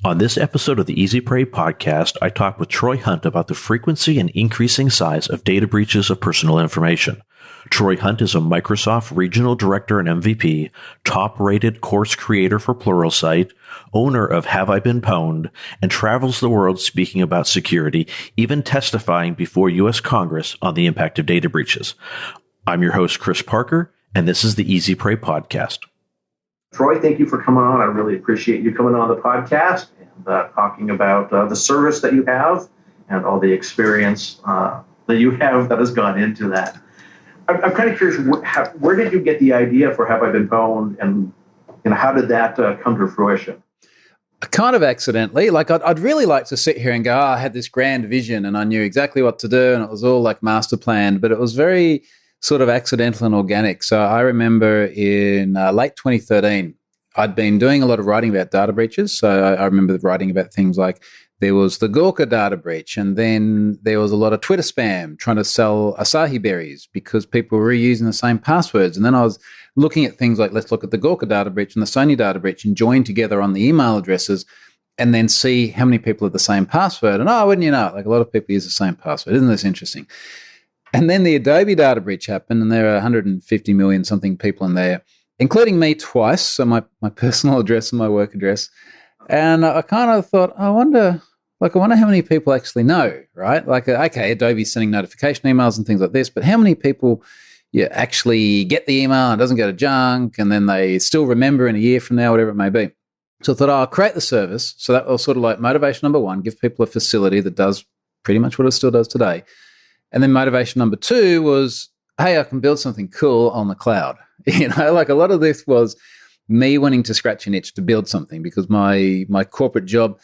On this episode of the Easy Prey podcast, I talk with Troy Hunt about the frequency and increasing size of data breaches of personal information. Troy Hunt is a Microsoft Regional Director and MVP, top-rated course creator for Pluralsight, owner of Have I Been Pwned, and travels the world speaking about security, even testifying before U.S. Congress on the impact of data breaches. I'm your host, Chris Parker, and this is the Easy Prey podcast. Troy, thank you for coming on. I really appreciate you coming on the podcast and talking about the service that you have and all the experience that you have that has gone into that. I'm kind of curious, where did you get the idea for Have I Been Pwned, and how did that come to fruition? Kind of accidentally. Like I'd really like to sit here and go, I had this grand vision and I knew exactly what to do and it was all like master planned, but it was very sort of accidental and organic. So I remember in late 2013, I'd been doing a lot of writing about data breaches. So I remember writing about things like there was the Gawker data breach, and then there was a lot of Twitter spam trying to sell acai berries because people were reusing the same passwords. And then I was looking at things like, let's look at the Gawker data breach and the Sony data breach and join together on the email addresses and then see how many people have the same password. And wouldn't you know it, like a lot of people use the same password. Isn't this interesting? And then the Adobe data breach happened, and there are 150 million something people in there, including me twice, so my personal address and my work address. And I kind of thought, I wonder how many people actually know, right? Like, okay, Adobe's sending notification emails and things like this, but how many people actually get the email and it doesn't go to junk, and then they still remember in a year from now, whatever it may be. So I thought, I'll create the service. So that was sort of like motivation number one, give people a facility that does pretty much what it still does today. And then motivation number two was, hey, I can build something cool on the cloud. Like a lot of this was me wanting to scratch an itch to build something, because my corporate job,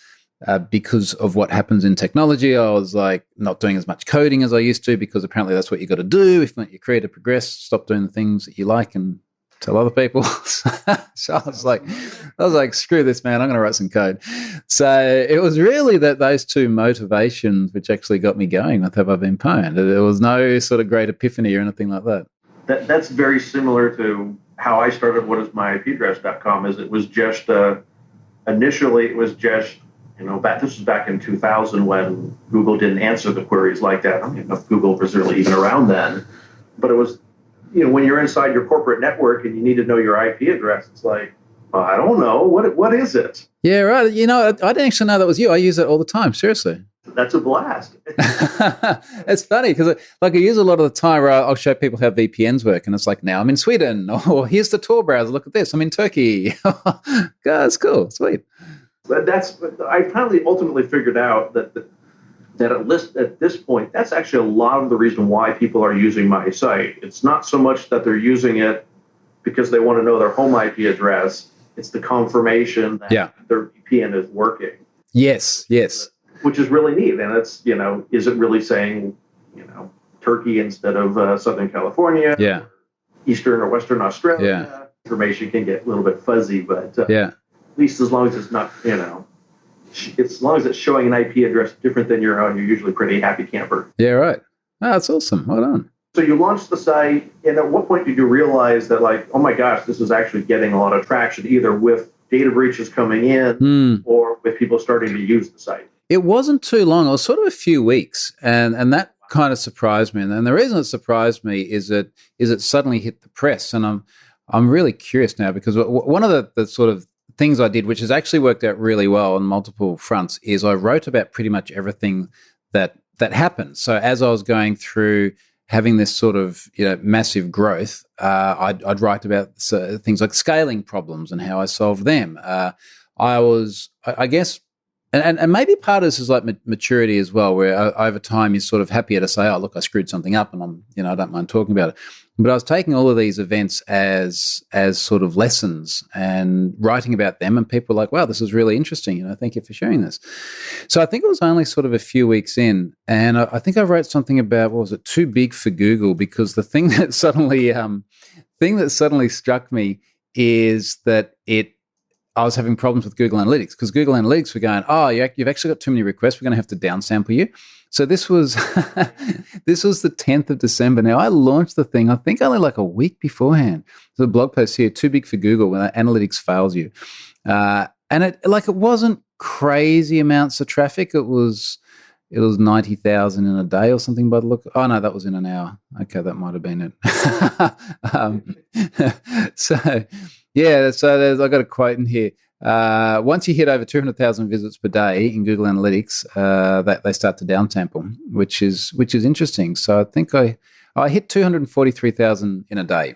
because of what happens in technology, I was like not doing as much coding as I used to, because apparently that's what you got to do. If not, your career to progress, stop doing the things that you like and tell other people. So I was like, screw this, man, I'm going to write some code. So it was really those two motivations which actually got me going with Have I Been Pwned. There was no sort of great epiphany or anything like that. That's very similar to how I started whatismyipaddress.com. Is it was just initially it was just this was back in 2000 when Google didn't answer the queries like that. I don't even know if Google was really even around then, but it was when you're inside your corporate network and you need to know your IP address, it's like, well, I don't know what is it. Yeah, right. I didn't actually know that was you. I use it all the time. Seriously. That's a blast. It's funny because I use a lot of the time where I'll show people how VPNs work, and it's like, now I'm in Sweden, or here's the Tor browser. Look at this, I'm in Turkey. That's cool, sweet. But I finally ultimately figured out that at this point, that's actually a lot of the reason why people are using my site. It's not so much that they're using it because they want to know their home IP address. It's the confirmation that their VPN is working. Yes. Which is really neat. And it's, is it really saying, Turkey instead of Southern California? Yeah. Eastern or Western Australia? Yeah. Information can get a little bit fuzzy, but at least as long as it's not, as long as it's showing an IP address different than your own, you're usually pretty happy camper. Yeah, right. Oh, that's awesome. Well done. So you launched the site, and at what point did you realize that, like, oh my gosh, this is actually getting a lot of traction, either with data breaches coming in or with people starting to use the site? It wasn't too long. It was sort of a few weeks, and that kind of surprised me. And the reason it surprised me is it suddenly hit the press, and I'm really curious now, because one of the sort of things I did, which has actually worked out really well on multiple fronts, is I wrote about pretty much everything that happened. So as I was going through having this sort of massive growth, I'd write about things like scaling problems and how I solved them. I guess. And maybe part of this is like maturity as well, where over time you're sort of happier to say, oh, look, I screwed something up, and I don't mind talking about it. But I was taking all of these events as sort of lessons and writing about them, and people were like, wow, this is really interesting. Thank you for sharing this. So I think it was only sort of a few weeks in, and I think I wrote something about, what was it, too big for Google, because the thing that suddenly struck me is that I was having problems with Google Analytics, because Google Analytics were going, oh, you've actually got too many requests. We're going to have to downsample you. So this was the 10th of December. Now, I launched the thing, I think only like a week beforehand. There's a blog post here, too big for Google when analytics fails you. And And it wasn't crazy amounts of traffic. It was 90,000 in a day or something by the look. Oh no, that was in an hour. Okay, that might have been it. So I got a quote in here. Once you hit over 200,000 visits per day in Google Analytics, they start to downsample, which is interesting. So I think I hit 243,000 in a day,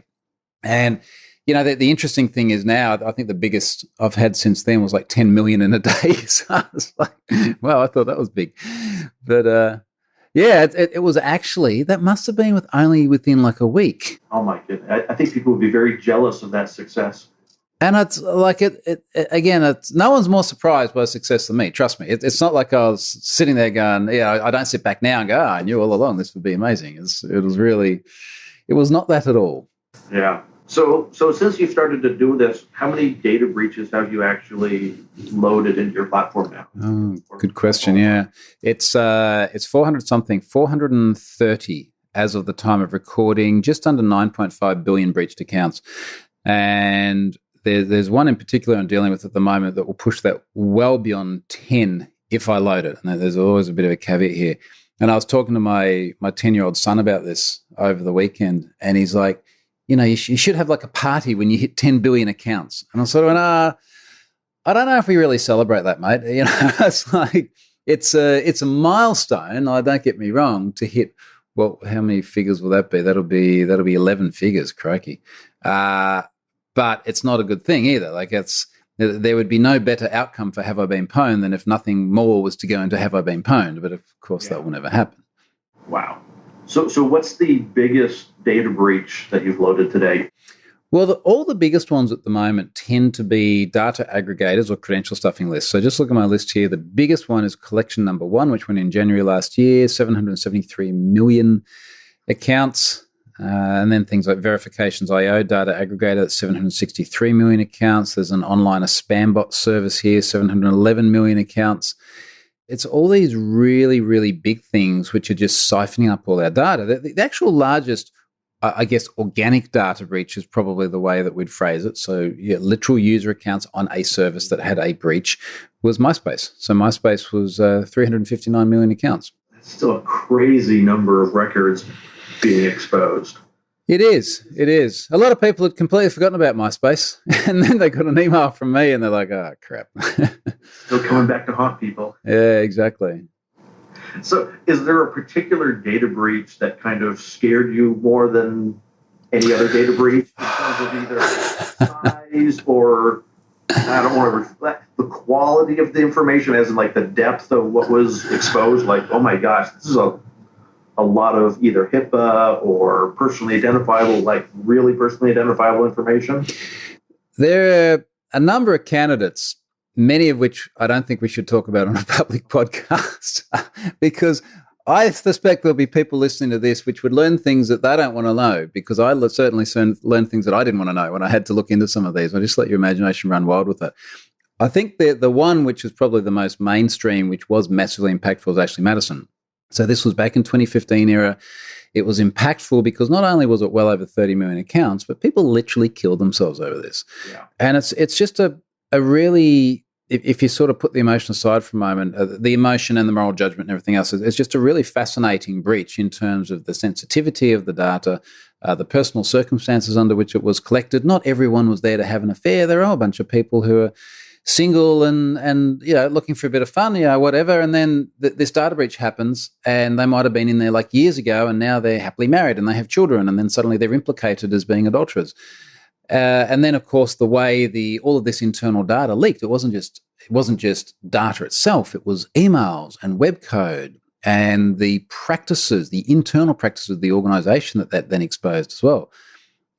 and the interesting thing is now I think the biggest I've had since then was like 10 million in a day. So I was like, wow, I thought that was big, but it was actually, that must have been within like a week. Oh my goodness! I think people would be very jealous of that success. And it's like it's no one's more surprised by success than me. Trust me. It's not like I was sitting there going, I don't sit back now and go, I knew all along this would be amazing. It was not that at all. Yeah. So since you started to do this, how many data breaches have you actually loaded into your platform now? Oh, good question. Yeah, it's 430 as of the time of recording, just under 9.5 billion breached accounts, and there's one in particular I'm dealing with at the moment that will push that well beyond 10 if I load it. And there's always a bit of a caveat here. And I was talking to my 10-year-old son about this over the weekend, and he's like, you should have like a party when you hit 10 billion accounts. And I sort of went, I don't know if we really celebrate that, mate. It's like, it's a milestone. Don't get me wrong, to hit, well, how many figures will that be? That'll be 11 figures, crikey. But it's not a good thing either. Like, there would be no better outcome for Have I Been Pwned than if nothing more was to go into Have I Been Pwned. But of course, that will never happen. Wow. So what's the biggest data breach that you've loaded today? Well, all the biggest ones at the moment tend to be data aggregators or credential stuffing lists. So just look at my list here. The biggest one is collection number 1, which went in January last year, 773 million accounts. And then things like Verifications.io, data aggregator, that's 763 million accounts. There's an online spam bot service here, 711 million accounts. It's all these really, really big things which are just siphoning up all our data. The actual largest, I guess, organic data breach is probably the way that we'd phrase it. So, literal user accounts on a service that had a breach was MySpace. So MySpace was 359 million accounts. That's still a crazy number of records being exposed. It is. A lot of people had completely forgotten about MySpace, and then they got an email from me, and they're like, "Oh, crap!" Still coming back to haunt people. Yeah, exactly. So, is there a particular data breach that kind of scared you more than any other data breach in terms of either size or, I don't want to reflect the quality of the information, as in like the depth of what was exposed? Like, oh my gosh, this is a lot of either HIPAA or personally identifiable, like really personally identifiable information? There are a number of candidates, many of which I don't think we should talk about on a public podcast, because I suspect there'll be people listening to this which would learn things that they don't want to know, because I certainly learned things that I didn't want to know when I had to look into some of these. I just let your imagination run wild with it. I think the one which is probably the most mainstream, which was massively impactful, was Ashley Madison. So this was back in 2015 era. It was impactful because not only was it well over 30 million accounts, but people literally killed themselves over this. Yeah. And it's just a really, if you sort of put the emotion aside for a moment, the emotion and the moral judgment and everything else, it's just a really fascinating breach in terms of the sensitivity of the data, the personal circumstances under which it was collected. Not everyone was there to have an affair. There are a bunch of people who are single and looking for a bit of fun, whatever. And then this data breach happens, and they might have been in there like years ago, and now they're happily married and they have children, and then suddenly they're implicated as being adulterers. And then, of course, the way all of this internal data leaked, it wasn't just data itself. It was emails and web code and the practices, the internal practices of the organization that then exposed as well.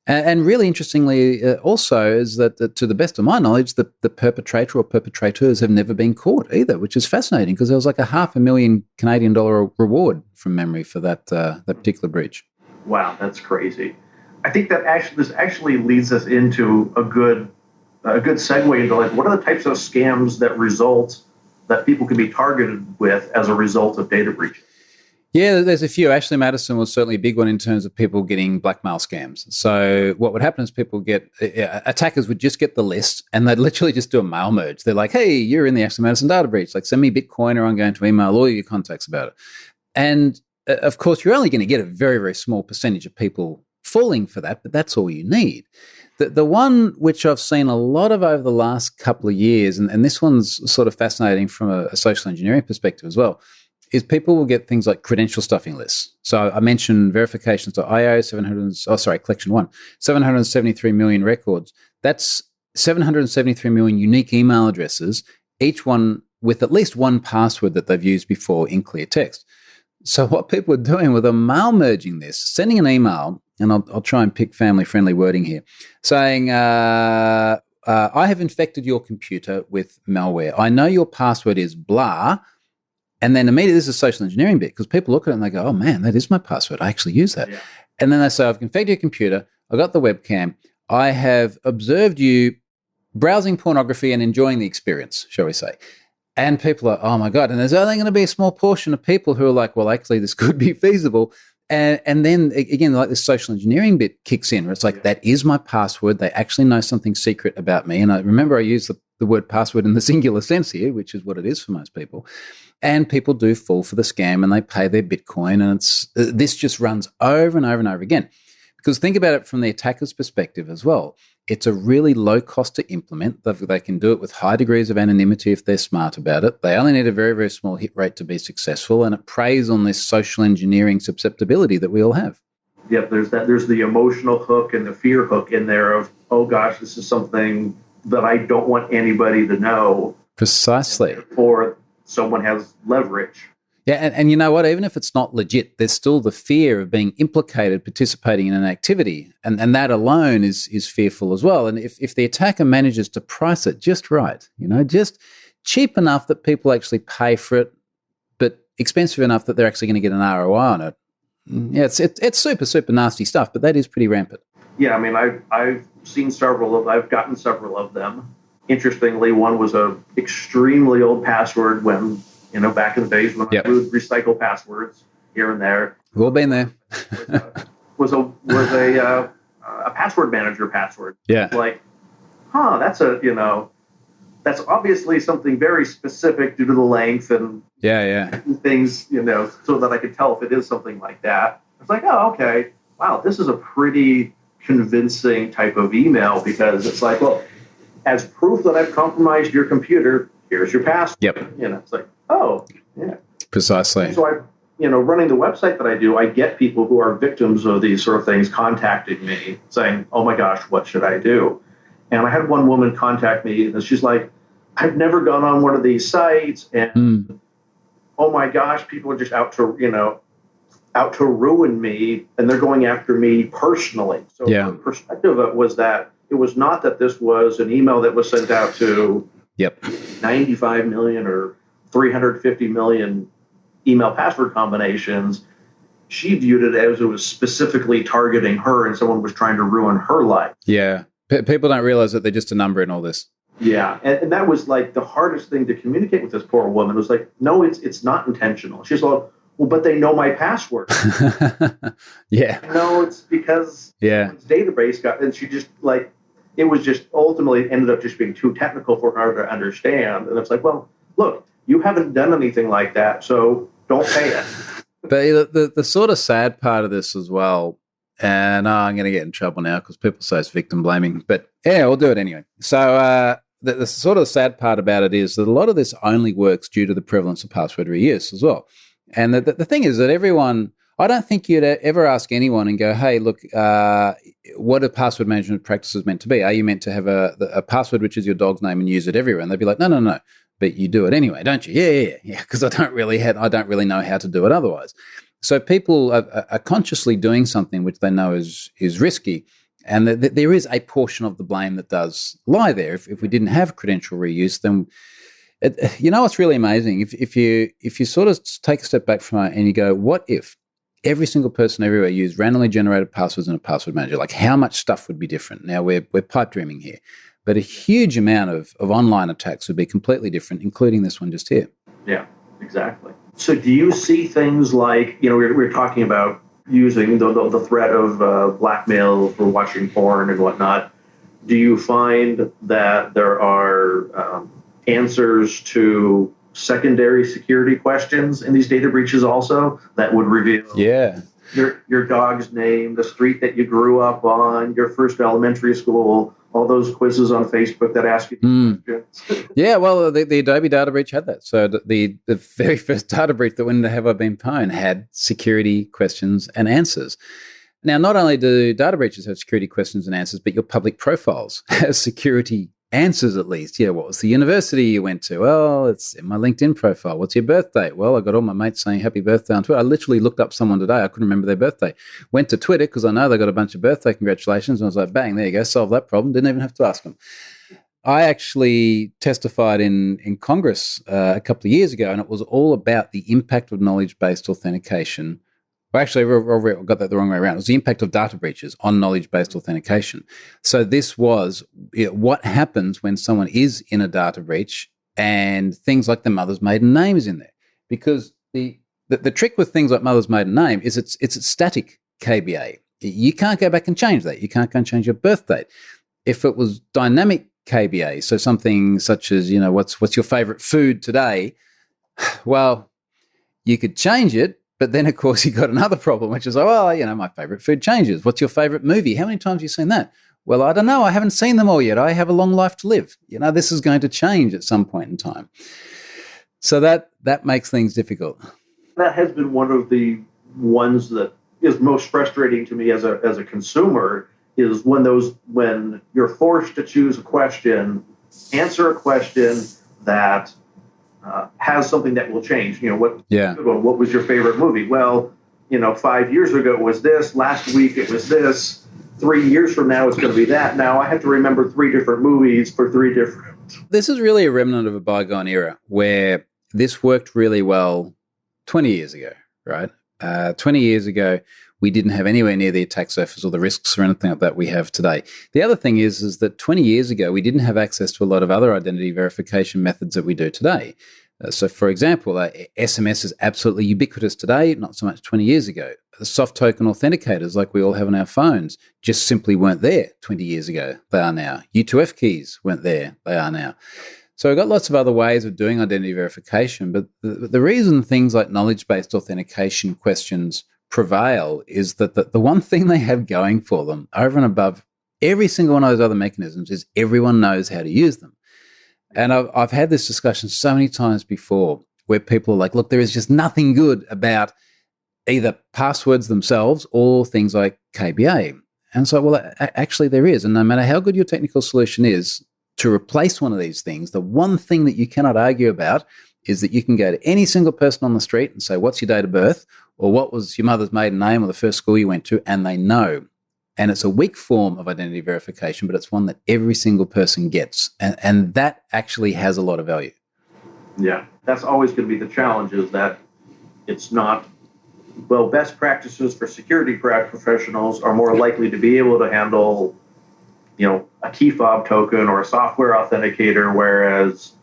And really interestingly also is that to the best of my knowledge, the perpetrator or perpetrators have never been caught either, which is fascinating because there was like $500,000 Canadian reward from memory for that particular breach. Wow, that's crazy. I think that this actually leads us into a good segue into like what are the types of scams that people can be targeted with as a result of data breaches? Yeah, there's a few. Ashley Madison was certainly a big one in terms of people getting blackmail scams. So what would happen is attackers would just get the list and they'd literally just do a mail merge. They're like, hey, you're in the Ashley Madison data breach. Like, send me Bitcoin or I'm going to email all your contacts about it. And of course, you're only going to get a very, very small percentage of people falling for that, but that's all you need. The one which I've seen a lot of over the last couple of years, and this one's sort of fascinating from a social engineering perspective as well, is people will get things like credential stuffing lists. So I mentioned verifications.io, collection one, 773 million records. That's 773 million unique email addresses, each one with at least one password that they've used before in clear text. So what people are doing with mail merging this, sending an email, and I'll try and pick family-friendly wording here, saying, I have infected your computer with malware. I know your password is blah. And then immediately, this is a social engineering bit because people look at it and they go, oh man, that is my password. I actually use that. Yeah. And then they say, I've infected your computer. I got the webcam. I have observed you browsing pornography and enjoying the experience, shall we say. And people are, oh my God. And there's only going to be a small portion of people who are like, well, actually, this could be feasible. And then again, like this social engineering bit kicks in where it's like, that is my password. They actually know something secret about me. And I remember I used the word password in the singular sense here, which is what it is for most people. And people do fall for the scam and they pay their Bitcoin. And this just runs over and over and over again. Because think about it from the attacker's perspective as well. It's a really low cost to implement. They can do it with high degrees of anonymity if they're smart about it. They only need a very, very small hit rate to be successful. And it preys on this social engineering susceptibility that we all have. Yep, there's the emotional hook and the fear hook in there of, oh gosh, this is something that I don't want anybody to know. Precisely. Or someone has leverage. Yeah, and you know what? Even if it's not legit, there's still the fear of being implicated, participating in an activity. And that alone is fearful as well. And if the attacker manages to price it just right, just cheap enough that people actually pay for it, but expensive enough that they're actually going to get an ROI on it. Yeah, it's super, super nasty stuff, but that is pretty rampant. Yeah, I mean, I've gotten several of them. Interestingly, one was a extremely old password when, back in the days when I would recycle passwords here and there. We've all been there. was a password manager password. Yeah. Like, that's obviously something very specific due to the length and things, so that I could tell if it is something like that. It's like, oh, okay. Wow, this is a pretty convincing type of email because it's like, well, as proof that I've compromised your computer, here's your password. Yep. It's like, oh, yeah. Precisely. And so running the website that I do, I get people who are victims of these sort of things contacting me saying, oh my gosh, what should I do? And I had one woman contact me and she's like, I've never gone on one of these sites and oh my gosh, people are just out to ruin me and they're going after me personally. So the perspective of it was that it was not that this was an email that was sent out to 95 million or 350 million email password combinations. She viewed it as it was specifically targeting her and someone was trying to ruin her life. Yeah. People don't realize that they're just a number in all this. Yeah. And that was like the hardest thing to communicate with this poor woman. It was like, no, it's not intentional. She's like, well, but they know my password. Yeah. No, it's because it's database got, and she just like, it was just ultimately ended up just being too technical for her to understand. And it's like, well, look, you haven't done anything like that, so don't pay it. But the sort of sad part of this as well, and I'm going to get in trouble now because people say it's victim blaming, but yeah, we'll do it anyway. So the sort of sad part about it is that a lot of this only works due to the prevalence of password reuse as well. And the thing is that everyone, I don't think you'd ever ask anyone and go, hey, look, what are password management practices meant to be? Are you meant to have a password which is your dog's name and use it everywhere? And they'd be like, no, but you do it anyway, don't you? Yeah, because I don't really know how to do it otherwise. So people are consciously doing something which they know is risky, and there is a portion of the blame that does lie there. If we didn't have credential reuse, then what's really amazing? If you sort of take a step back from it and you go, what if every single person everywhere used randomly generated passwords in a password manager? Like, how much stuff would be different? Now we're pipe dreaming here, but a huge amount of online attacks would be completely different, including this one just here. Yeah, exactly. So do you see things like, we're talking about using the threat of blackmail for watching porn and whatnot. Do you find that there are answers to secondary security questions in these data breaches also that would reveal your dog's name, the street that you grew up on, your first elementary school, all those quizzes on Facebook that ask you questions? Yeah, well, the Adobe data breach had that. So the very first data breach that went into Have I Been Pwned had security questions and answers. Now, not only do data breaches have security questions and answers, but your public profiles have security answers at least. Yeah, what was the university you went to? Well, it's in my LinkedIn profile. What's your birthday? Well, I got all my mates saying happy birthday on Twitter. I literally looked up someone today. I couldn't remember their birthday. Went to Twitter because I know they got a bunch of birthday congratulations. And I was like, bang, there you go, solve that problem. Didn't even have to ask them. I actually testified in Congress a couple of years ago, and it was all about the impact of knowledge-based authentication. Well, actually, I got that the wrong way around. It was the impact of data breaches on knowledge-based authentication. So this was what happens when someone is in a data breach and things like the mother's maiden name is in there. Because the trick with things like mother's maiden name is it's a static KBA. You can't go back and change that. You can't go and change your birth date. If it was dynamic KBA, so something such as, what's your favorite food today? Well, you could change it. But then, of course, you got another problem, which is, my favorite food changes. What's your favorite movie? How many times have you seen that? Well, I don't know. I haven't seen them all yet. I have a long life to live. This is going to change at some point in time. So that makes things difficult. That has been one of the ones that is most frustrating to me as a consumer is when you're forced to choose a question, answer a question that has something that will change. What was your favorite movie? Well, 5 years ago it was this. Last week it was this. 3 years from now it's going to be that. Now I have to remember 3 different movies for 3 different. This is really a remnant of a bygone era where this worked really well 20 years ago, right? 20 years ago, we didn't have anywhere near the attack surface or the risks or anything like that we have today. The other thing is that 20 years ago, we didn't have access to a lot of other identity verification methods that we do today. So, for example, SMS is absolutely ubiquitous today, not so much 20 years ago. The soft token authenticators like we all have on our phones just simply weren't there 20 years ago. They are now. U2F keys weren't there. They are now. So we've got lots of other ways of doing identity verification, but the reason things like knowledge-based authentication questions prevail is that the one thing they have going for them over and above every single one of those other mechanisms is everyone knows how to use them. And I've had this discussion so many times before where people are like, look, there is just nothing good about either passwords themselves or things like KBA. And so, well, actually there is. And no matter how good your technical solution is to replace one of these things, the one thing that you cannot argue about is that you can go to any single person on the street and say, what's your date of birth? Or what was your mother's maiden name or the first school you went to? And they know. And it's a weak form of identity verification, but it's one that every single person gets. And that actually has a lot of value. Yeah, that's always going to be the challenge, is that it's not, best practices for security professionals are more likely to be able to handle, a key fob token or a software authenticator, whereas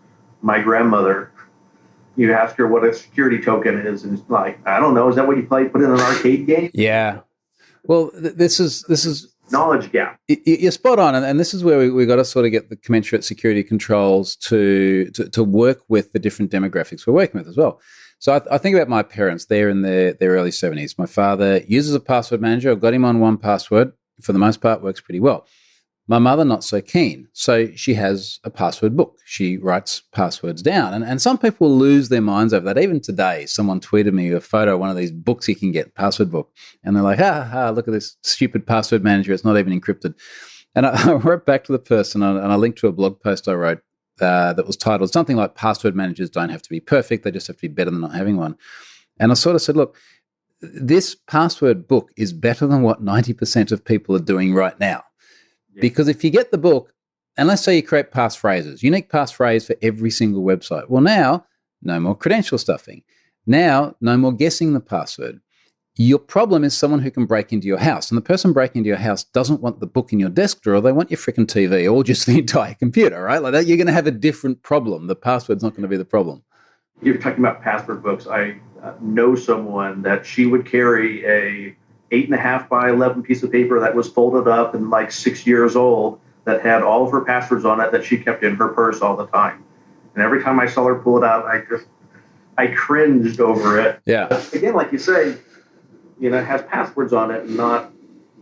my grandmother, you ask her what a security token is, and it's like, I don't know, is that what you put in an arcade game? Yeah. Well, this is knowledge gap. You're spot on, and this is where we got to sort of get the commensurate security controls to work with the different demographics we're working with as well. So I think about my parents. They're in their early 70s. My father uses a password manager. I've got him on 1Password. For the most part, works pretty well. My mother, not so keen. So she has a password book. She writes passwords down. And some people lose their minds over that. Even today, someone tweeted me a photo of one of these books you can get, password book. And they're like, look at this stupid password manager. It's not even encrypted. And I wrote back to the person and I linked to a blog post I wrote that was titled something like password managers don't have to be perfect. They just have to be better than not having one. And I sort of said, look, this password book is better than what 90% of people are doing right now. Because if you get the book, and let's say you create passphrases, unique passphrase for every single website. Well, now, no more credential stuffing. Now, no more guessing the password. Your problem is someone who can break into your house. And the person breaking into your house doesn't want the book in your desk drawer. They want your freaking TV or just the entire computer, right? Like that, you're going to have a different problem. The password's not going to be the problem. You're talking about password books. I know someone that she would carry a 8.5 by 11 piece of paper that was folded up and like 6 years old that had all of her passwords on it that she kept in her purse all the time. And every time I saw her pull it out, I cringed over it. Yeah. But again, like you say, it has passwords on it, and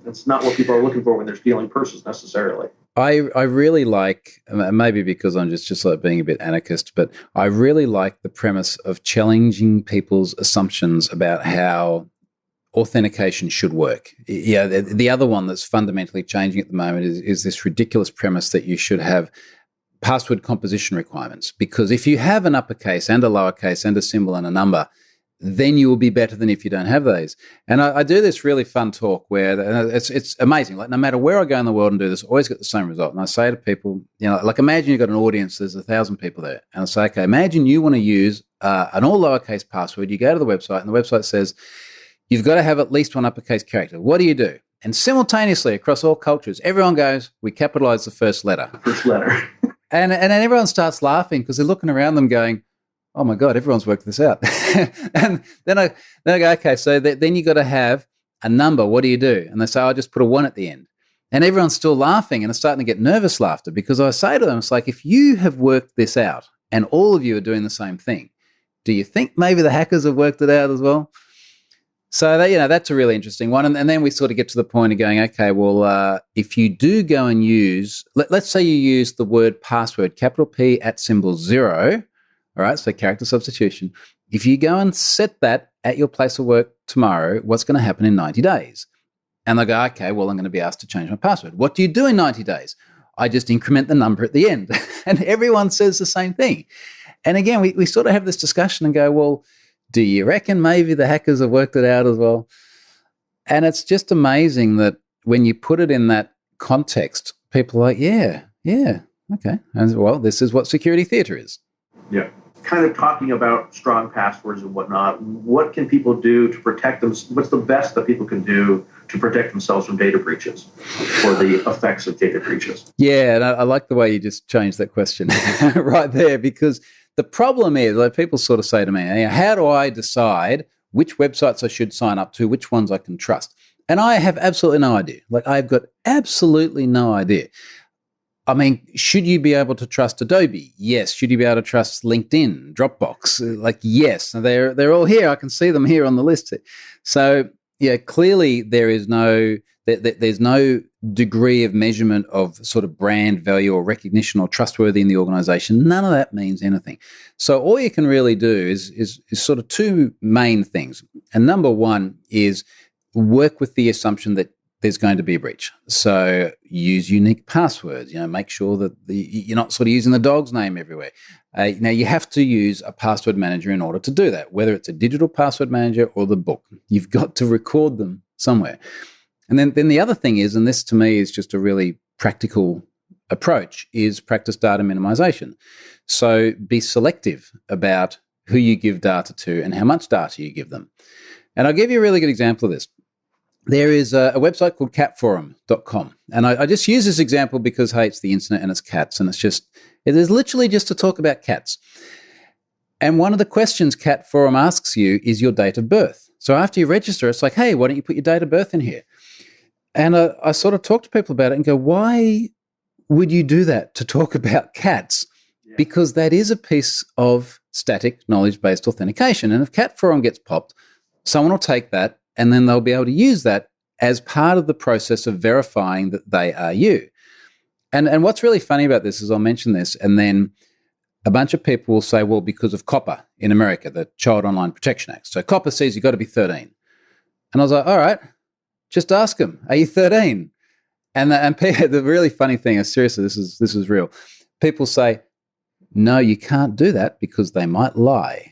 it's not what people are looking for when they're stealing purses necessarily. I really like, maybe because I'm just like being a bit anarchist, but I really like the premise of challenging people's assumptions about how authentication should work. Yeah, the other one that's fundamentally changing at the moment is this ridiculous premise that you should have password composition requirements, because if you have an uppercase and a lowercase and a symbol and a number, then you will be better than if you don't have those. And I do this really fun talk where it's amazing. Like, no matter where I go in the world and do this, I always get the same result. And I say to people, like, imagine you've got an audience, there's 1,000 people there. And I say, okay, imagine you want to use an all lowercase password. You go to the website and the website says, you've got to have at least one uppercase character. What do? And simultaneously across all cultures, everyone goes, we capitalize the first letter. First letter. and then everyone starts laughing because they're looking around them going, oh my God, everyone's worked this out. And then I go, okay, so then you got to have a number. What do? And they say, I'll just put a 1 at the end. And everyone's still laughing, and it's starting to get nervous laughter, because I say to them, it's like, if you have worked this out and all of you are doing the same thing, do you think maybe the hackers have worked it out as well? So that's a really interesting one. And then we sort of get to the point of going, okay, well, if you do go and use, let's say you use the word password, capital P at symbol 0, all right, so character substitution. If you go and set that at your place of work tomorrow, what's going to happen in 90 days? And they go, okay, well, I'm going to be asked to change my password. What do you do in 90 days? I just increment the number at the end. And everyone says the same thing. And again, we sort of have this discussion and go, well, do you reckon maybe the hackers have worked it out as well? And it's just amazing that when you put it in that context, people are like, yeah, okay. And well, this is what security theater is. Yeah. Kind of talking about strong passwords and whatnot, what can people do to protect them? What's the best that people can do to protect themselves from data breaches or the effects of data breaches? Yeah, and I like the way you just changed that question right there, because the problem is, like, people sort of say to me, how do I decide which websites I should sign up to, which ones I can trust? And I have absolutely no idea. Like, I've got absolutely no idea. I mean, should you be able to trust Adobe? Yes. Should you be able to trust LinkedIn, Dropbox? Like, yes. They're all here. I can see them here on the list. So, yeah, clearly there's no degree of measurement of sort of brand value or recognition or trustworthy in the organization. None of that means anything. So all you can really do is sort of two main things. And number one is work with the assumption that there's going to be a breach. So use unique passwords, make sure that you're not sort of using the dog's name everywhere. Now, you have to use a password manager in order to do that, whether it's a digital password manager or the book. You've got to record them somewhere. And then the other thing is, and this to me is just a really practical approach, is practice data minimization. So be selective about who you give data to and how much data you give them. And I'll give you a really good example of this. There is a website called catforum.com. And I just use this example because, hey, it's the internet and it's cats. And it is literally just to talk about cats. And one of the questions Cat Forum asks you is your date of birth. So after you register, it's like, hey, why don't you put your date of birth in here? And I sort of talk to people about it and go, why would you do that to talk about cats? Yeah. Because that is a piece of static knowledge-based authentication. And if Cat Forum gets popped, someone will take that, and then they'll be able to use that as part of the process of verifying that they are you. And what's really funny about this is I'll mention this, and then a bunch of people will say, well, because of COPPA in America, the Child Online Protection Act. So COPPA says you've got to be 13. And I was like, all right, just ask them, are you 13? And the really funny thing is, seriously, this is real. People say, no, you can't do that because they might lie.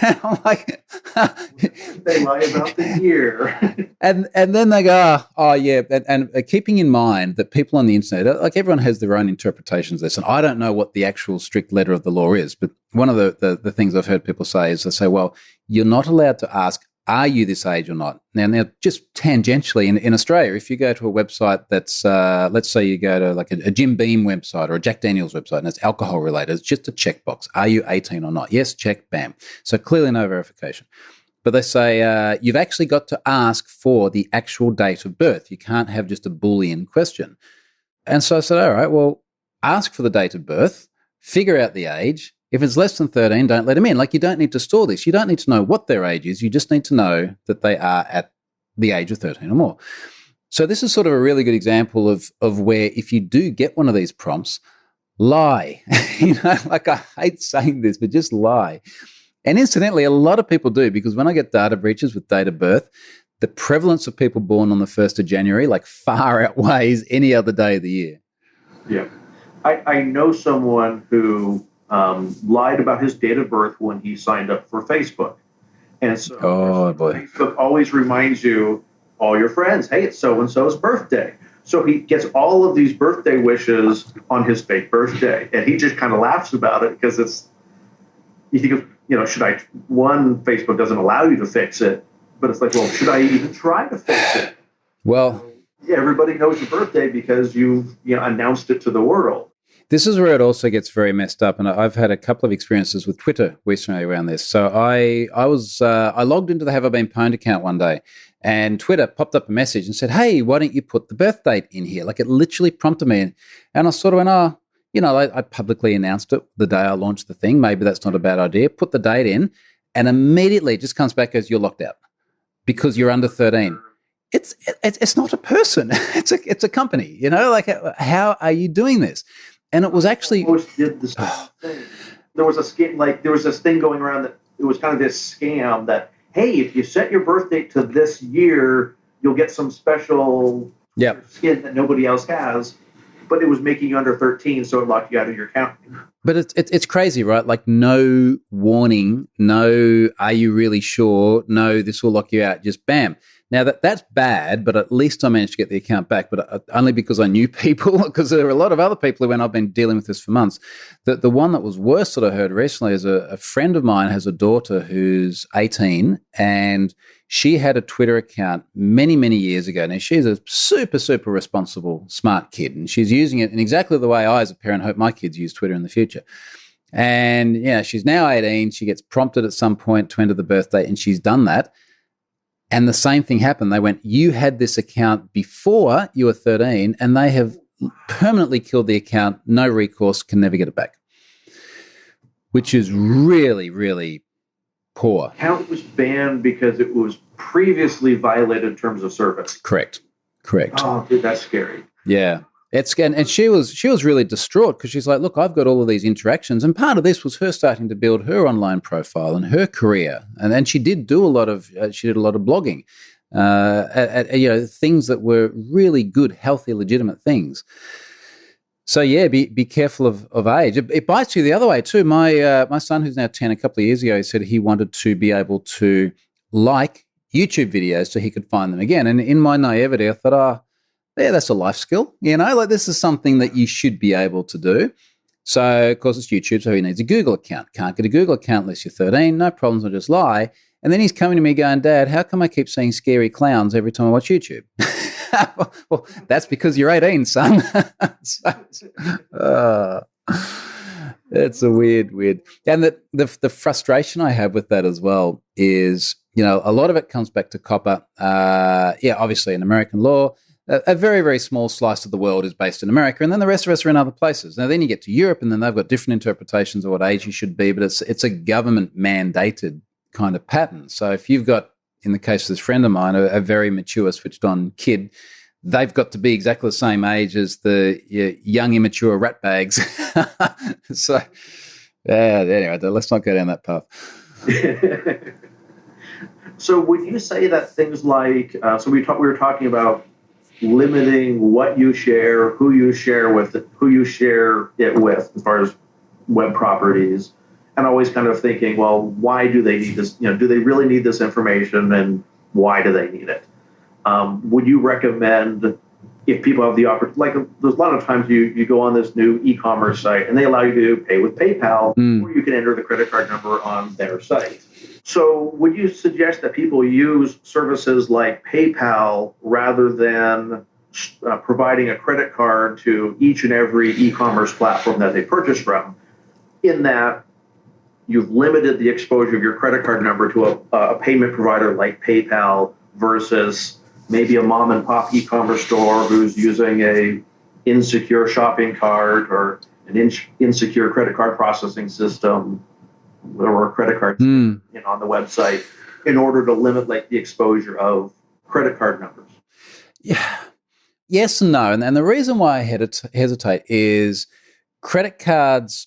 I'm like, they lie about the year. and then they go, oh yeah. And keeping in mind that people on the internet, like, everyone has their own interpretations of this. And I don't know what the actual strict letter of the law is, but one of the things I've heard people say is they say, well, you're not allowed to ask are you this age or not? Now just tangentially, in Australia, if you go to a website that's, let's say you go to like a Jim Beam website or a Jack Daniels website and it's alcohol related, it's just a checkbox. Are you 18 or not? Yes, check, bam. So clearly no verification. But they say you've actually got to ask for the actual date of birth. You can't have just a Boolean question. And so I said, all right, well, ask for the date of birth, figure out the age. If it's less than 13, don't let them in. Like, you don't need to store this. You don't need to know what their age is. You just need to know that they are at the age of 13 or more. So this is sort of a really good example of where if you do get one of these prompts, lie. Like, I hate saying this, but just lie. And incidentally, a lot of people do, because when I get data breaches with date of birth, the prevalence of people born on the 1st of January like far outweighs any other day of the year. Yeah. I know someone who lied about his date of birth when he signed up for Facebook. And so Facebook always reminds you, all your friends, hey, it's so-and-so's birthday. So he gets all of these birthday wishes on his fake birthday. And he just kind of laughs about it because you think, Facebook doesn't allow you to fix it. But it's like, well, should I even try to fix it? Well, everybody knows your birthday because you've announced it to the world. This is where it also gets very messed up, and I've had a couple of experiences with Twitter recently around this. So I logged into the Have I Been Pwned account one day, and Twitter popped up a message and said, "Hey, why don't you put the birth date in here?" Like, it literally prompted me, and I sort of went, I publicly announced it the day I launched the thing. Maybe that's not a bad idea. Put the date in, and immediately it just comes back as, you're locked out because you're under 13. It's not a person. It's a company. Like, how are you doing this? And it was actually did the same thing. There was a scam, like there was this thing going around that it was kind of this scam that, hey, if you set your birth date to this year, you'll get some special skin that nobody else has. But it was making you under 13, so it locked you out of your account. But it's crazy, right? Like, no warning, no, are you really sure? No, this will lock you out. Just bam. Now, that's bad, but at least I managed to get the account back, but only because I knew people, because there were a lot of other people when I've been dealing with this for months. The one that was worse that I heard recently is a friend of mine has a daughter who's 18, and she had a Twitter account many, many years ago. Now, she's a super, super responsible, smart kid, and she's using it in exactly the way I, as a parent, hope my kids use Twitter in the future. And, she's now 18. She gets prompted at some point to enter the birth date, and she's done that. And the same thing happened. They went, you had this account before you were 13, and they have permanently killed the account. No recourse, can never get it back, which is really, really poor. The account was banned because it was previously violated terms of service. Correct. Oh, dude, that's scary. Yeah. And she was really distraught because she's like, look, I've got all of these interactions, and part of this was her starting to build her online profile and her career, and then she did a lot of blogging, things that were really good, healthy, legitimate things. So yeah, be careful of age. It bites you the other way too. My son, who's now 10, a couple of years ago, he said he wanted to be able to like YouTube videos so he could find them again. And in my naivety, I thought, yeah, that's a life skill, like this is something that you should be able to do. So, of course, it's YouTube, so he needs a Google account. Can't get a Google account unless you're 13. No problems, I'll just lie. And then he's coming to me going, Dad, how come I keep seeing scary clowns every time I watch YouTube? Well, that's because you're 18, son. It's a weird. And the frustration I have with that as well is, a lot of it comes back to COPPA. Obviously in American law, a very, very small slice of the world is based in America, and then the rest of us are in other places. Now, then you get to Europe, and then they've got different interpretations of what age you should be, but it's a government-mandated kind of pattern. So if you've got, in the case of this friend of mine, a very mature, switched-on kid, they've got to be exactly the same age as the young, immature rat bags. So, anyway, let's not go down that path. So would you say that things like, we were talking about limiting what you share, who you share it with, as far as web properties, and always kind of thinking, well, why do they need this? Do they really need this information, and why do they need it? Would you recommend, if people have the opportunity, like there's a lot of times you go on this new e-commerce site and they allow you to pay with PayPal, or you can enter the credit card number on their site. So would you suggest that people use services like PayPal rather than providing a credit card to each and every e-commerce platform that they purchase from, in that you've limited the exposure of your credit card number to a payment provider like PayPal versus maybe a mom and pop e-commerce store who's using a insecure shopping cart or an insecure credit card processing system or a credit card on the website in order to limit like the exposure of credit card numbers? Yeah. Yes and no. And the reason why I hesitate is credit cards.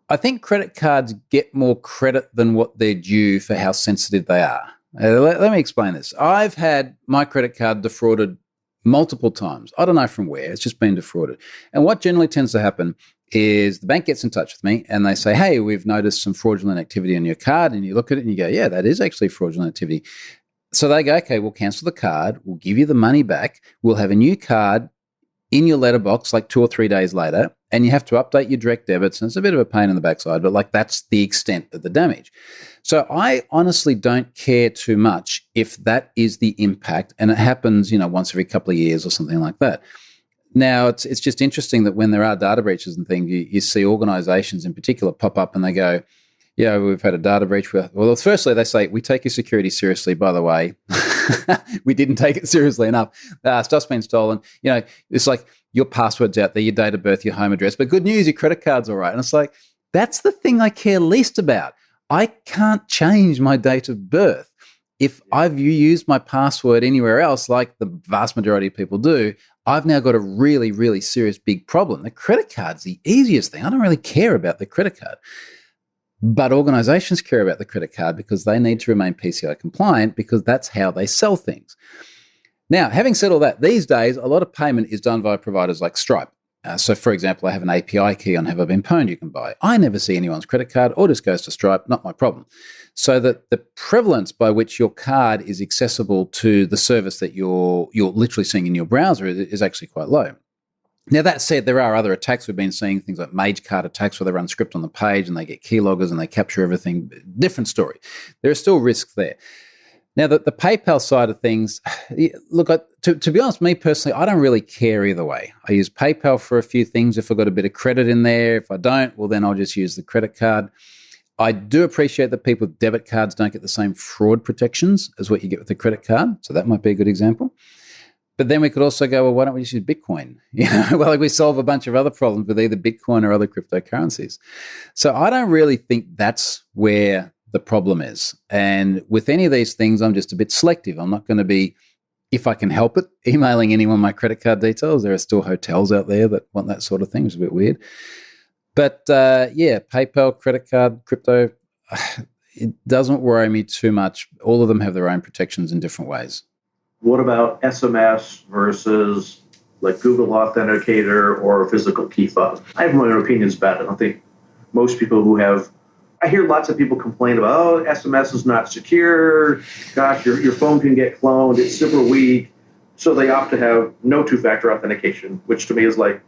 I think credit cards get more credit than what they're due for how sensitive they are. Let me explain this. I've had my credit card defrauded multiple times. I don't know from where. It's just been defrauded. And what generally tends to happen is the bank gets in touch with me and they say, hey, we've noticed some fraudulent activity on your card. And you look at it and you go, yeah, that is actually fraudulent activity. So they go, okay, we'll cancel the card. We'll give you the money back. We'll have a new card in your letterbox like 2 or 3 days later, and you have to update your direct debits. And it's a bit of a pain in the backside, but like that's the extent of the damage. So I honestly don't care too much if that is the impact, and it happens, once every couple of years or something like that. Now, it's just interesting that when there are data breaches and things, you see organizations in particular pop up and they go, yeah, we've had a data breach. Well, firstly, they say, we take your security seriously, by the way. We didn't take it seriously enough. Stuff's been stolen. It's like your password's out there, your date of birth, your home address. But good news, your credit card's all right. And it's like, that's the thing I care least about. I can't change my date of birth. If I've used my password anywhere else, like the vast majority of people do, I've now got a really, really serious big problem. The credit card's the easiest thing. I don't really care about the credit card. But organizations care about the credit card because they need to remain PCI compliant because that's how they sell things. Now, having said all that, these days, a lot of payment is done via providers like Stripe. So, for example, I have an API key on Have I Been Pwned you can buy. I never see anyone's credit card or just goes to Stripe, not my problem. So that the prevalence by which your card is accessible to the service that you're literally seeing in your browser is actually quite low. Now, that said, there are other attacks. We've been seeing things like mage card attacks where they run script on the page and they get keyloggers and they capture everything. Different story. There are still risks there. Now, the PayPal side of things, look, to be honest, me personally, I don't really care either way. I use PayPal for a few things if I've got a bit of credit in there. If I don't, well, then I'll just use the credit card. I do appreciate that people with debit cards don't get the same fraud protections as what you get with the credit card. So that might be a good example. But then we could also go, well, why don't we just use Bitcoin? Well, like we solve a bunch of other problems with either Bitcoin or other cryptocurrencies. So I don't really think that's where the problem is. And with any of these things, I'm just a bit selective. I'm not going to be, if I can help it, emailing anyone my credit card details. There are still hotels out there that want that sort of thing. It's a bit weird. But PayPal, credit card, crypto, it doesn't worry me too much. All of them have their own protections in different ways. What about SMS versus like Google Authenticator or physical key fob? I have my own opinions about it. I don't think most people who have, I hear lots of people complain about, oh, SMS is not secure. Gosh, your phone can get cloned. It's super weak. So they opt to have no two-factor authentication, which to me is like,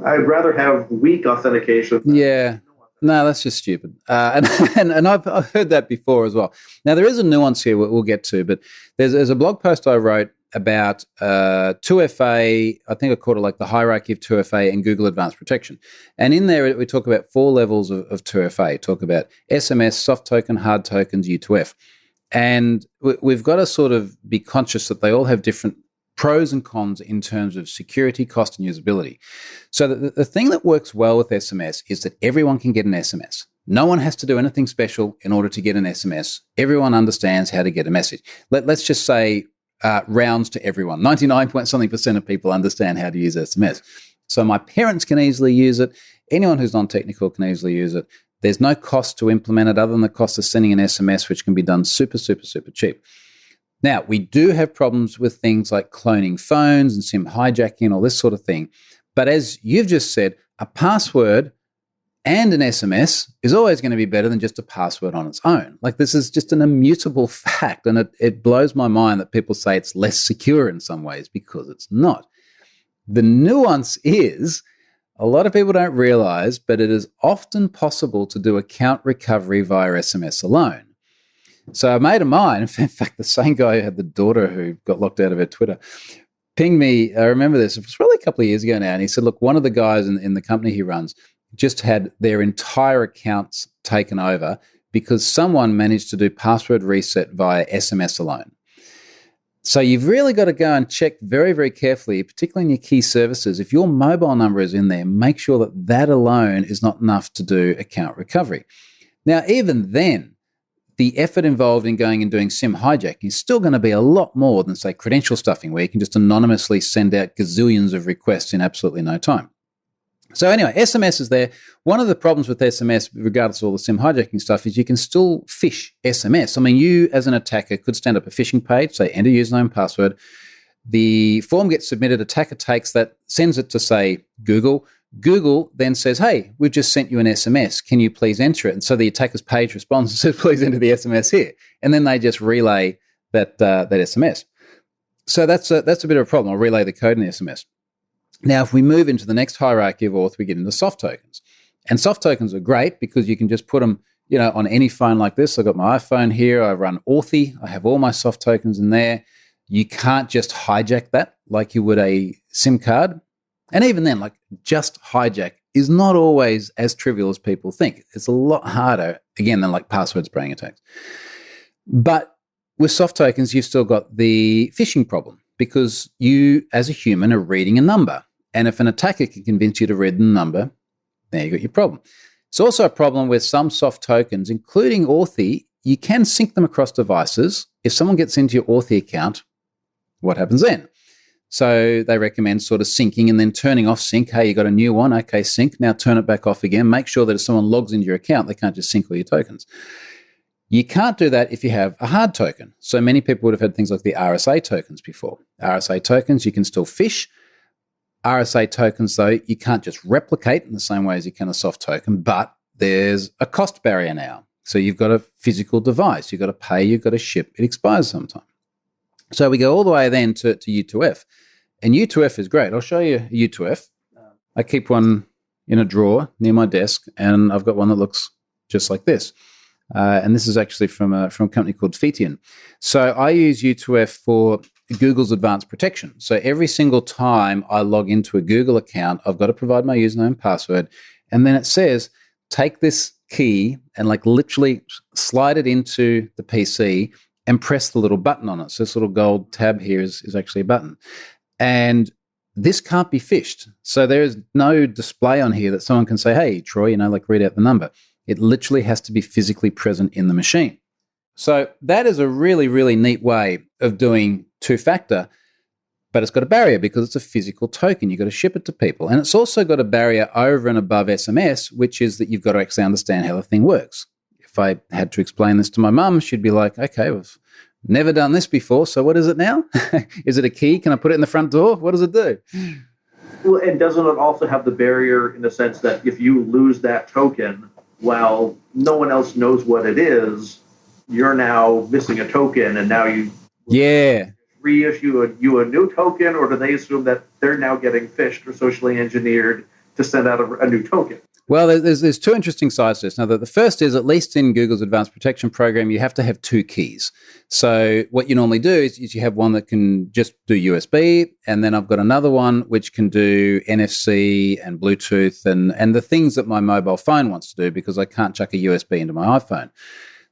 I'd rather have weak authentication. Yeah. No, that's just stupid. And I've heard that before as well. Now, there is a nuance here we'll get to, but there's a blog post I wrote about 2FA. I think I called it like the hierarchy of 2FA and Google Advanced Protection. And in there, we talk about 4 levels of 2FA. Talk about SMS, soft token, hard tokens, U2F. And we've got to sort of be conscious that they all have different pros and cons in terms of security, cost, and usability. So the thing that works well with SMS is that everyone can get an SMS. No one has to do anything special in order to get an SMS. Everyone understands how to get a message. Let's just say rounds to everyone. 99% of people understand how to use SMS. So my parents can easily use it. Anyone who's non-technical can easily use it. There's no cost to implement it other than the cost of sending an SMS, which can be done super, super, super cheap. Now, we do have problems with things like cloning phones and SIM hijacking and all this sort of thing. But as you've just said, a password and an SMS is always going to be better than just a password on its own. Like, this is just an immutable fact. And it blows my mind that people say it's less secure in some ways, because it's not. The nuance is, a lot of people don't realize, but it is often possible to do account recovery via SMS alone. So a mate of mine, in fact, the same guy who had the daughter who got locked out of her Twitter, pinged me. I remember this. It was probably a couple of years ago now. And he said, look, one of the guys in the company he runs just had their entire accounts taken over because someone managed to do password reset via SMS alone. So you've really got to go and check very, very carefully, particularly in your key services. If your mobile number is in there, make sure that that alone is not enough to do account recovery. Now, even then, the effort involved in going and doing SIM hijacking is still going to be a lot more than, say, credential stuffing, where you can just anonymously send out gazillions of requests in absolutely no time. So anyway, SMS is there. One of the problems with SMS, regardless of all the SIM hijacking stuff, is you can still phish SMS. I mean, you as an attacker could stand up a phishing page, say enter username and password. The form gets submitted, attacker takes that, sends it to, say, Google. Google then says, hey, we've just sent you an SMS. Can you please enter it? And so the attacker's page responds and says, please enter the SMS here. And then they just relay that SMS. So that's a bit of a problem. I'll relay the code in the SMS. Now, if we move into the next hierarchy of auth, we get into soft tokens. And soft tokens are great because you can just put them, on any phone like this. I've got my iPhone here. I run Authy. I have all my soft tokens in there. You can't just hijack that like you would a SIM card. And even then, just hijack is not always as trivial as people think. It's a lot harder, again, than like password spraying attacks. But with soft tokens, you've still got the phishing problem because you, as a human, are reading a number. And if an attacker can convince you to read the number, there you got your problem. It's also a problem with some soft tokens, including Authy. You can sync them across devices. If someone gets into your Authy account, what happens then? So they recommend sort of syncing and then turning off sync. Hey, you got a new one. Okay, sync. Now turn it back off again. Make sure that if someone logs into your account, they can't just sync all your tokens. You can't do that if you have a hard token. So many people would have had things like the RSA tokens before. RSA tokens, you can still phish. RSA tokens, though, you can't just replicate in the same way as you can a soft token, but there's a cost barrier now. So you've got a physical device. You've got to pay. You've got to ship. It expires sometime. So we go all the way then to U2F. And U2F is great. I'll show you U2F. I keep one in a drawer near my desk, and I've got one that looks just like this. And this is actually from a company called Fetian. So I use U2F for Google's advanced protection. So every single time I log into a Google account, I've got to provide my username and password. And then it says, take this key and literally slide it into the PC and press the little button on it. So this little gold tab here is actually a button. And this can't be phished. So there is no display on here that someone can say, hey, Troy, read out the number. It literally has to be physically present in the machine. So that is a really, really neat way of doing two-factor, but it's got a barrier because it's a physical token. You've got to ship it to people. And it's also got a barrier over and above SMS, which is that you've got to actually understand how the thing works. If I had to explain this to my mum, she'd be like, okay, we've never done this before, so what is it now? Is it a key? Can I put it in the front door? What does it do? Well, and doesn't it also have the barrier in the sense that if you lose that token, while no one else knows what it is, you're now missing a token, and now you reissue a new token, or do they assume that they're now getting phished or socially engineered to send out a new token? Well, there's two interesting sides to this. Now, the first is, at least in Google's advanced protection program, you have to have two keys. So what you normally do is you have one that can just do USB, and then I've got another one which can do NFC and Bluetooth and the things that my mobile phone wants to do, because I can't chuck a USB into my iPhone.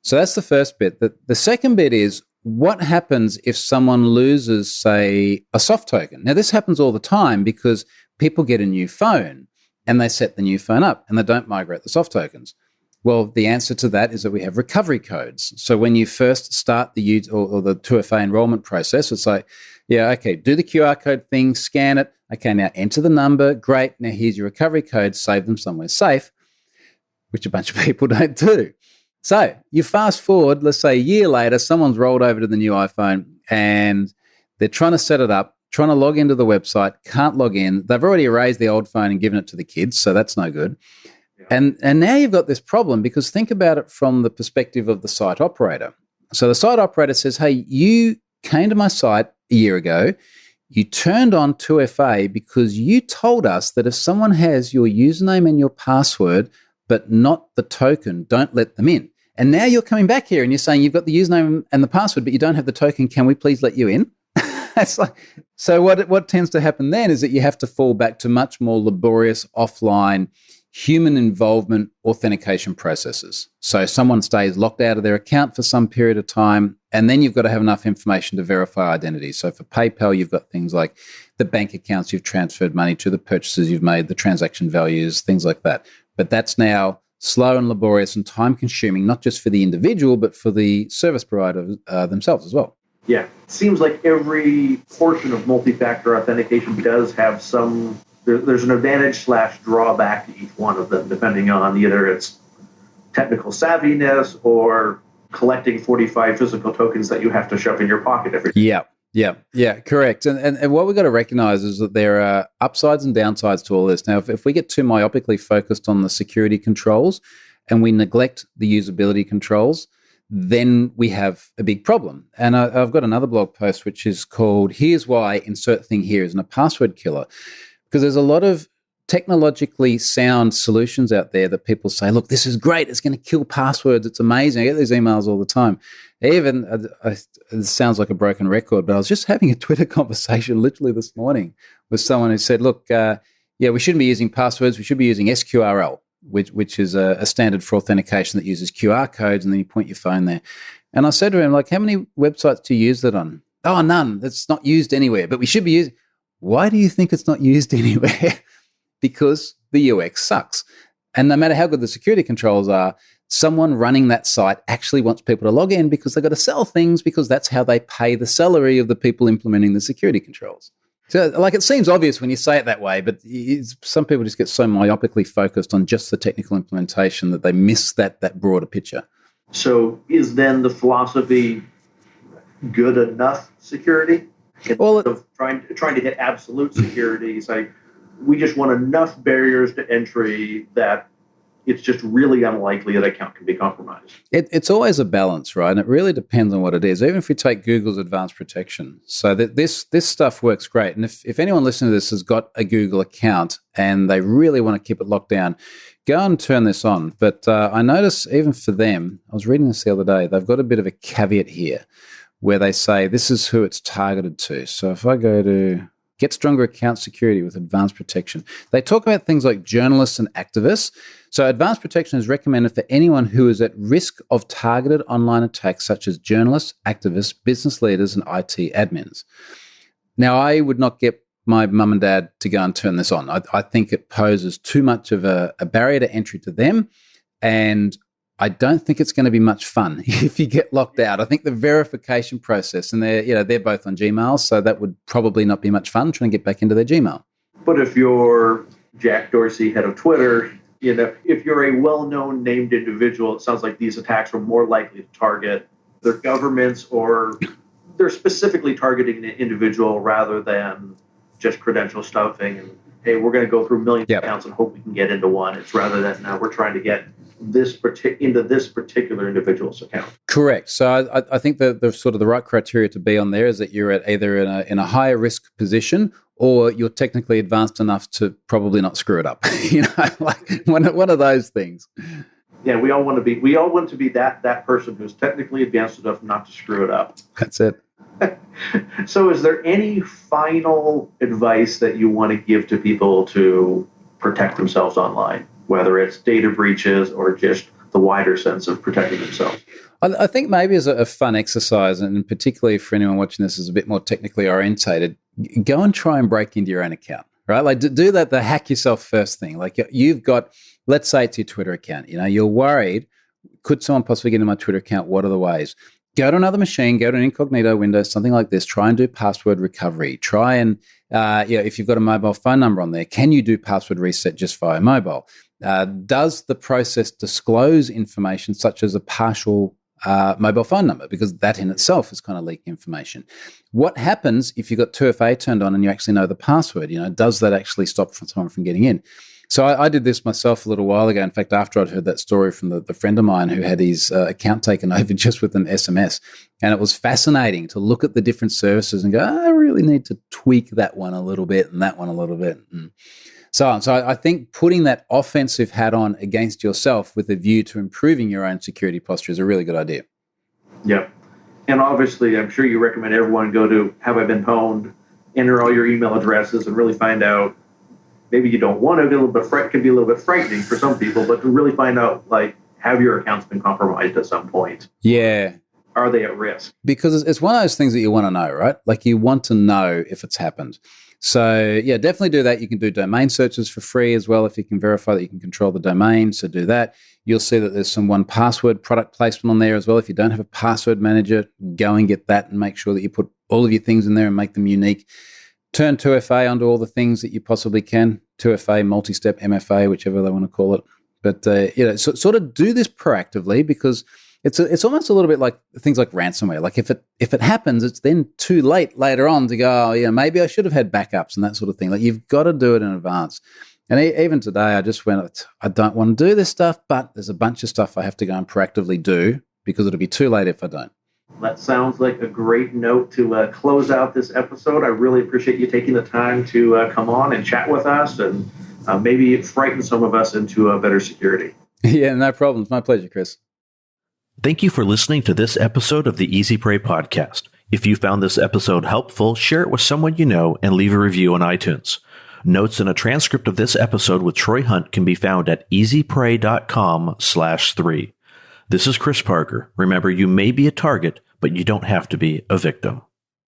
So that's the first bit. The second bit is, what happens if someone loses, say, a soft token? Now, this happens all the time because people get a new phone and they set the new phone up and they don't migrate the soft tokens. Well, the answer to that is that we have recovery codes. So when you first start the or the 2FA enrollment process, it's like, yeah, okay, do the QR code thing, scan it. Okay, now enter the number. Great. Now here's your recovery code. Save them somewhere safe, which a bunch of people don't do. So you fast forward, let's say a year later, someone's rolled over to the new iPhone and they're trying to set it up, trying to log into the website, can't log in. They've already erased the old phone and given it to the kids, so that's no good. Yeah. And now you've got this problem, because think about it from the perspective of the site operator. So the site operator says, hey, you came to my site a year ago, you turned on 2FA because you told us that if someone has your username and your password but not the token, don't let them in. And now you're coming back here and you're saying you've got the username and the password, but you don't have the token. Can we please let you in? It's like, so what tends to happen then is that you have to fall back to much more laborious offline human involvement authentication processes. So someone stays locked out of their account for some period of time, and then you've got to have enough information to verify identity. So for PayPal, you've got things like the bank accounts you've transferred money to, the purchases you've made, the transaction values, things like that. But that's now slow and laborious and time-consuming, not just for the individual, but for the service provider themselves as well. Yeah, it seems like every portion of multi-factor authentication does have some, there's an advantage / drawback to each one of them, depending on either its technical savviness or collecting 45 physical tokens that you have to shove in your pocket every day. Yeah, correct. And what we've got to recognize is that there are upsides and downsides to all this. Now, if we get too myopically focused on the security controls and we neglect the usability controls, then we have a big problem. And I've got another blog post which is called "Here's Why Insert Thing Here Isn't a Password Killer," because there's a lot of technologically sound solutions out there that people say, look, this is great, it's going to kill passwords, it's amazing. I get these emails all the time. Even, it sounds like a broken record, but I was just having a Twitter conversation literally this morning with someone who said, look, we shouldn't be using passwords, we should be using SQRL, which is a standard for authentication that uses QR codes, and then you point your phone there. And I said to him, like, how many websites do you use that on? Oh, none. That's not used anywhere, but we should be using. Why do you think it's not used anywhere? Because the UX sucks. And no matter how good the security controls are, someone running that site actually wants people to log in because they've got to sell things, because that's how they pay the salary of the people implementing the security controls. So, like, it seems obvious when you say it that way, but some people just get so myopically focused on just the technical implementation that they miss that broader picture. So is then the philosophy good enough security? Instead of trying to hit absolute security, say, we just want enough barriers to entry that it's just really unlikely that account can be compromised. It's always a balance, right? And it really depends on what it is. Even if we take Google's advanced protection, so that this stuff works great. And if anyone listening to this has got a Google account and they really want to keep it locked down, go and turn this on. But I notice even for them, I was reading this the other day, they've got a bit of a caveat here where they say this is who it's targeted to. So if I go to Get Stronger Account Security with Advanced Protection, they talk about things like journalists and activists. So advanced protection is recommended for anyone who is at risk of targeted online attacks such as journalists, activists, business leaders, and IT admins. Now, I would not get my mum and dad to go and turn this on. I think it poses too much of a barrier to entry to them, and I don't think it's going to be much fun if you get locked out. I think the verification process, and they're both on Gmail, so that would probably not be much fun trying to get back into their Gmail. But if you're Jack Dorsey, head of Twitter, if you're a well-known named individual, it sounds like these attacks are more likely to target their governments, or they're specifically targeting an individual rather than just credential stuffing and, hey, we're going to go through millions of accounts and hope we can get into one. It's rather than now we're trying to get into this particular individual's account. Correct. So I think the sort of the right criteria to be on there is that you're at either in a higher risk position, or you're technically advanced enough to probably not screw it up. Like one of those things. Yeah, we all want to be that person who's technically advanced enough not to screw it up. That's it. So is there any final advice that you want to give to people to protect themselves online, whether it's data breaches or just the wider sense of protecting themselves? I think maybe as a fun exercise, and particularly for anyone watching this is a bit more technically orientated, go and try and break into your own account, right? Like do that, the hack yourself first thing. Like you've got, let's say it's your Twitter account, you're worried, could someone possibly get into my Twitter account? What are the ways? Go to another machine, go to an incognito window, something like this, try and do password recovery. Try and, if you've got a mobile phone number on there, can you do password reset just via mobile? Does the process disclose information such as a partial mobile phone number? Because that in itself is kind of leak information. What happens if you've got 2FA turned on and you actually know the password? Does that actually stop someone from getting in? So I did this myself a little while ago. In fact, after I'd heard that story from the friend of mine who had his account taken over just with an SMS. And it was fascinating to look at the different services and go, I really need to tweak that one a little bit and that one a little bit. so on. So I think putting that offensive hat on against yourself with a view to improving your own security posture is a really good idea. Yep. And obviously, I'm sure you recommend everyone go to Have I Been Pwned, enter all your email addresses, and really find out. Maybe you don't want to be a little bit can be a little bit frightening for some people, but to really find out, like, have your accounts been compromised at some point? Yeah. Are they at risk? Because it's one of those things that you want to know, right? Like you want to know if it's happened. So yeah, definitely do that. You can do domain searches for free as well if you can verify that you can control the domain. So do that. You'll see that there's some 1Password product placement on there as well. If you don't have a password manager, go and get that and make sure that you put all of your things in there and make them unique. Turn 2FA onto all the things that you possibly can. 2FA, multi-step, MFA, whichever they want to call it. But sort of do this proactively because it's almost a little bit like things like ransomware. Like if it happens, it's then too late later on to go, oh, yeah, maybe I should have had backups and that sort of thing. Like you've got to do it in advance. And even today, I just went, I don't want to do this stuff, but there's a bunch of stuff I have to go and proactively do because it'll be too late if I don't. That sounds like a great note to close out this episode. I really appreciate you taking the time to come on and chat with us and maybe frighten some of us into a better security. Yeah, no problem. It's my pleasure, Chris. Thank you for listening to this episode of the Easy Prey podcast. If you found this episode helpful, share it with someone you know and leave a review on iTunes. Notes and a transcript of this episode with Troy Hunt can be found at easyprey.com/3. This is Chris Parker. Remember, you may be a target, but you don't have to be a victim.